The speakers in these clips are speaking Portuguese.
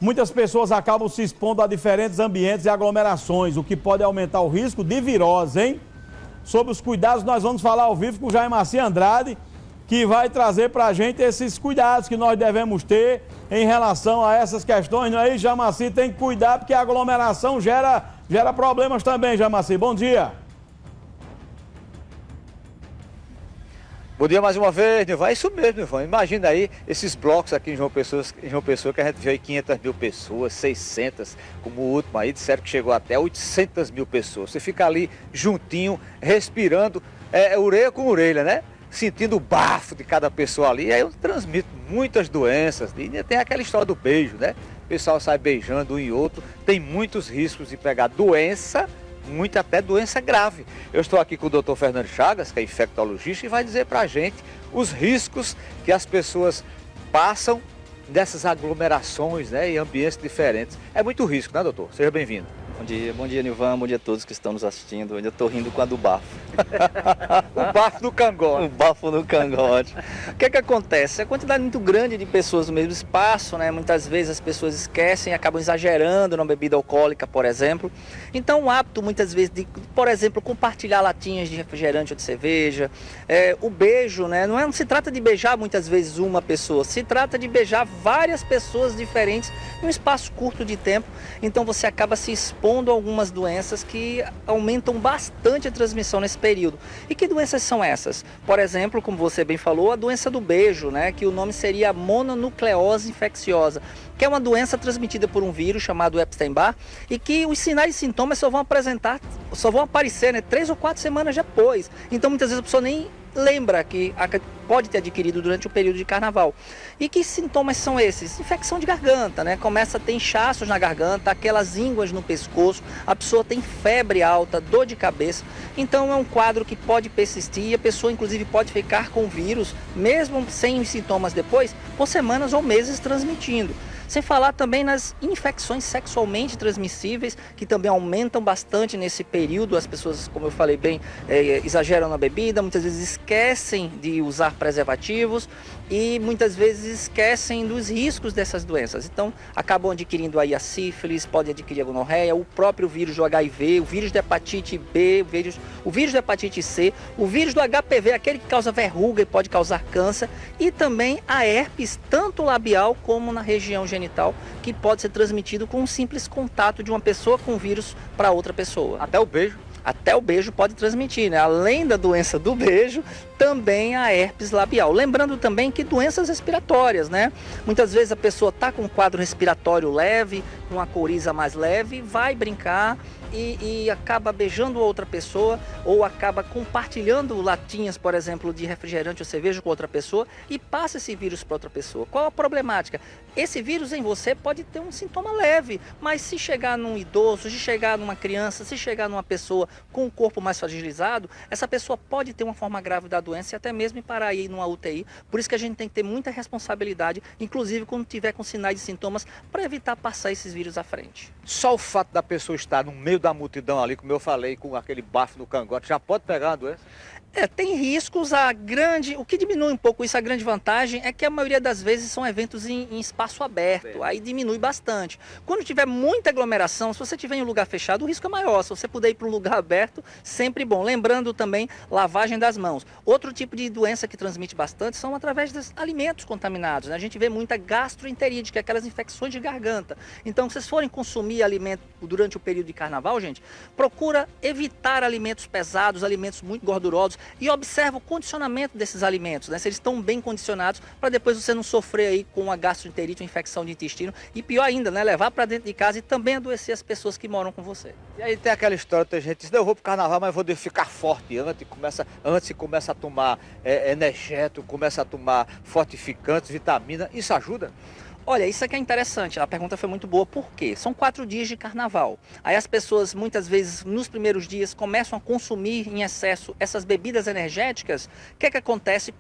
muitas pessoas acabam se expondo a diferentes ambientes e aglomerações, o que pode aumentar o risco de virose, hein? Sobre os cuidados, nós vamos falar ao vivo com o Jair Maci Andrade, que vai trazer para a gente esses cuidados que nós devemos ter em relação a essas questões, não é isso, Jair Maci? Tem que cuidar porque a aglomeração gera problemas também, Jair Maci. Bom dia. Bom dia mais uma vez, Nilvan. É isso mesmo, Nilvan. Imagina aí esses blocos aqui em João Pessoa que a gente vê aí 500 mil pessoas, 600, como o último aí, disseram que chegou até 800 mil pessoas. Você fica ali juntinho, respirando, orelha com orelha, né? Sentindo o bafo de cada pessoa ali, e aí eu transmito muitas doenças. E tem aquela história do beijo, né? O pessoal sai beijando um e outro, tem muitos riscos de pegar doença, muito até doença grave. Eu estou aqui com o Dr. Fernando Chagas, que é infectologista, e vai dizer pra gente os riscos que as pessoas passam dessas aglomerações, né, em ambientes diferentes. É muito risco, né, doutor? Seja bem-vindo. Bom dia, Nilvan, bom dia a todos que estão nos assistindo. Eu estou rindo com a do bafo. O bafo no cangote. O bafo no cangote. O que é que acontece? A quantidade muito grande de pessoas no mesmo espaço, né? Muitas vezes as pessoas esquecem e acabam exagerando na bebida alcoólica, por exemplo. Então o hábito, muitas vezes, de, por exemplo, compartilhar latinhas de refrigerante ou de cerveja. O beijo, né? Não se trata de beijar muitas vezes uma pessoa, se trata de beijar várias pessoas diferentes em um espaço curto de tempo. Então você acaba se expondo a algumas doenças que aumentam bastante a transmissão nesse período. E que doenças são essas? Por exemplo, como você bem falou, a doença do beijo, né? Que o nome seria mononucleose infecciosa, que é uma doença transmitida por um vírus chamado Epstein-Barr e que os sinais e sintomas só vão aparecer, né, 3 ou 4 semanas depois. Então muitas vezes a pessoa nem lembra que pode ter adquirido durante o período de carnaval. E que sintomas são esses? Infecção de garganta, né? Começa a ter inchaços na garganta, aquelas ínguas no pescoço, a pessoa tem febre alta, dor de cabeça. Então é um quadro que pode persistir e a pessoa inclusive pode ficar com o vírus, mesmo sem os sintomas depois, por semanas ou meses transmitindo. Sem falar também nas infecções sexualmente transmissíveis, que também aumentam bastante nesse período. As pessoas, como eu falei bem, exageram na bebida, muitas vezes esquecem de usar preservativos e muitas vezes esquecem dos riscos dessas doenças. Então, acabam adquirindo aí a sífilis, podem adquirir a gonorreia, o próprio vírus do HIV, o vírus da hepatite B, o vírus da hepatite C, o vírus do HPV, aquele que causa verruga e pode causar câncer, e também a herpes, tanto labial como na região genital, que pode ser transmitido com um simples contato de uma pessoa com o vírus para outra pessoa. Até o beijo? Até o beijo pode transmitir, né? Além da doença do beijo, também a herpes labial. Lembrando também que doenças respiratórias, né? Muitas vezes a pessoa está com um quadro respiratório leve, com uma coriza mais leve, vai brincar e acaba beijando outra pessoa ou acaba compartilhando latinhas, por exemplo, de refrigerante ou cerveja com outra pessoa e passa esse vírus para outra pessoa. Qual a problemática? Esse vírus em você pode ter um sintoma leve, mas se chegar num idoso, se chegar numa criança, se chegar numa pessoa com o corpo mais fragilizado, essa pessoa pode ter uma forma grave da doença e até mesmo ir parar aí numa UTI. Por isso que a gente tem que ter muita responsabilidade, inclusive quando tiver com sinais e sintomas, para evitar passar esses vírus à frente. Só o fato da pessoa estar no meio da multidão ali, como eu falei, com aquele bafo no cangote, já pode pegar uma doença? Tem riscos, o que diminui um pouco isso, a grande vantagem é que a maioria das vezes são eventos em espaço aberto, aí diminui bastante. Quando tiver muita aglomeração, se você estiver em um lugar fechado, o risco é maior. Se você puder ir para um lugar aberto, sempre bom. Lembrando também, lavagem das mãos. Outro tipo de doença que transmite bastante são através dos alimentos contaminados, né? A gente vê muita gastroenterite, que é aquelas infecções de garganta. Então, se vocês forem consumir alimento durante o período de carnaval, gente, procura evitar alimentos pesados, alimentos muito gordurosos, e observa o condicionamento desses alimentos, né? Se eles estão bem condicionados, para depois você não sofrer aí com uma gastroenterite, uma infecção de intestino e pior ainda, né? Levar para dentro de casa e também adoecer as pessoas que moram com você. E aí tem aquela história, tem gente que diz, não, eu vou pro carnaval, mas vou ficar forte antes começa a tomar energético, começa a tomar fortificantes, vitamina, isso ajuda? Olha, isso aqui é interessante, a pergunta foi muito boa, por quê? São 4 dias de carnaval, aí as pessoas muitas vezes nos primeiros dias começam a consumir em excesso essas bebidas energéticas. O que é que acontece?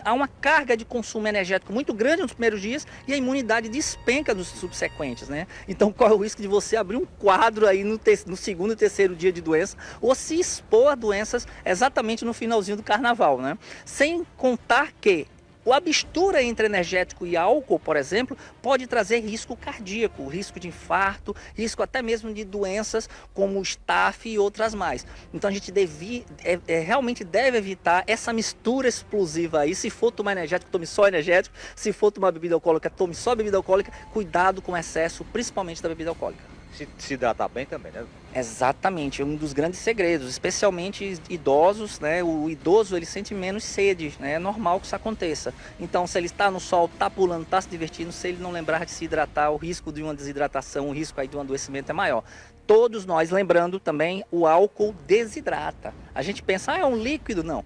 Há uma carga de consumo energético muito grande nos primeiros dias e a imunidade despenca nos subsequentes, né? Então corre o risco de você abrir um quadro aí no segundo e terceiro dia de doença ou se expor a doenças exatamente no finalzinho do carnaval, né? Sem contar que A mistura entre energético e álcool, por exemplo, pode trazer risco cardíaco, risco de infarto, risco até mesmo de doenças como o staph e outras mais. Então a gente realmente deve evitar essa mistura explosiva aí. Se for tomar energético, tome só energético. Se for tomar bebida alcoólica, tome só bebida alcoólica. Cuidado com o excesso, principalmente da bebida alcoólica. Se hidratar bem também, né? Exatamente, é um dos grandes segredos, especialmente idosos, né? O idoso ele sente menos sede, né? É normal que isso aconteça. Então, se ele está no sol, está pulando, está se divertindo, se ele não lembrar de se hidratar, o risco de uma desidratação, o risco aí de um adoecimento é maior. Todos nós, lembrando também, o álcool desidrata. A gente pensa, é um líquido, não.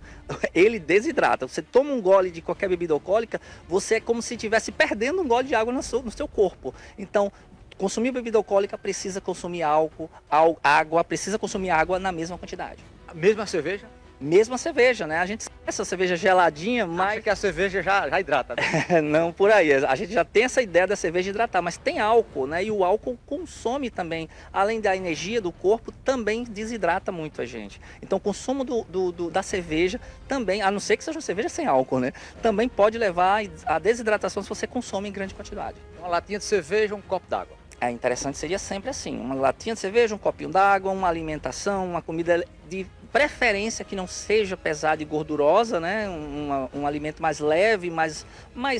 Ele desidrata. Você toma um gole de qualquer bebida alcoólica, você é como se estivesse perdendo um gole de água no seu corpo. Então, consumir bebida alcoólica precisa consumir água, precisa consumir água na mesma quantidade. Mesmo a cerveja? Mesma cerveja, né? A gente essa cerveja geladinha, mas... Acha que a cerveja já hidrata, né? Não, por aí. A gente já tem essa ideia da cerveja hidratar, mas tem álcool, né? E o álcool consome também, além da energia do corpo, também desidrata muito a gente. Então o consumo da cerveja também, a não ser que seja uma cerveja sem álcool, né? Também pode levar à desidratação se você consome em grande quantidade. Uma latinha de cerveja, um copo d'água. É interessante, seria sempre assim, uma latinha de cerveja, um copinho d'água, uma alimentação, uma comida de preferência que não seja pesada e gordurosa, né? Um alimento mais leve, mais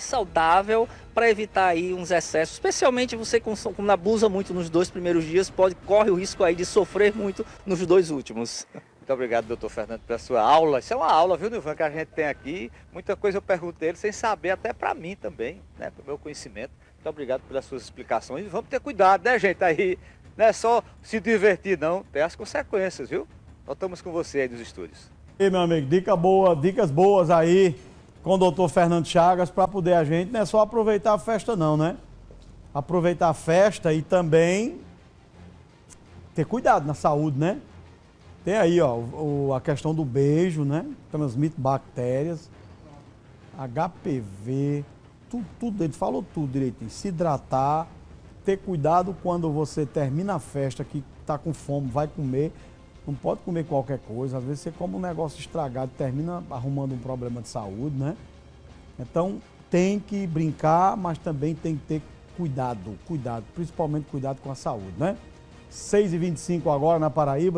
saudável, para evitar aí uns excessos, especialmente você quando abusa muito nos 2 primeiros dias, corre o risco aí de sofrer muito nos 2 últimos. Muito obrigado, doutor Fernando, pela sua aula. Isso é uma aula, viu, Nilvan, que a gente tem aqui. Muita coisa eu pergunto a ele sem saber, até para mim também, né? Para o meu conhecimento. Muito obrigado pelas suas explicações. E vamos ter cuidado, né, gente? Aí não é só se divertir, não. Tem as consequências, viu? Nós estamos com você aí nos estúdios. E meu amigo, dicas boas aí com o doutor Fernando Chagas para poder a gente, não é só aproveitar a festa não, né? Aproveitar a festa e também ter cuidado na saúde, né? Tem aí, ó, a questão do beijo, né? Transmite bactérias, HPV, tudo, ele falou tudo direitinho. Se hidratar, ter cuidado quando você termina a festa, que tá com fome, vai comer. Não pode comer qualquer coisa, às vezes você come um negócio estragado, termina arrumando um problema de saúde, né? Então, tem que brincar, mas também tem que ter cuidado, principalmente cuidado com a saúde, né? 6h25 agora na Paraíba.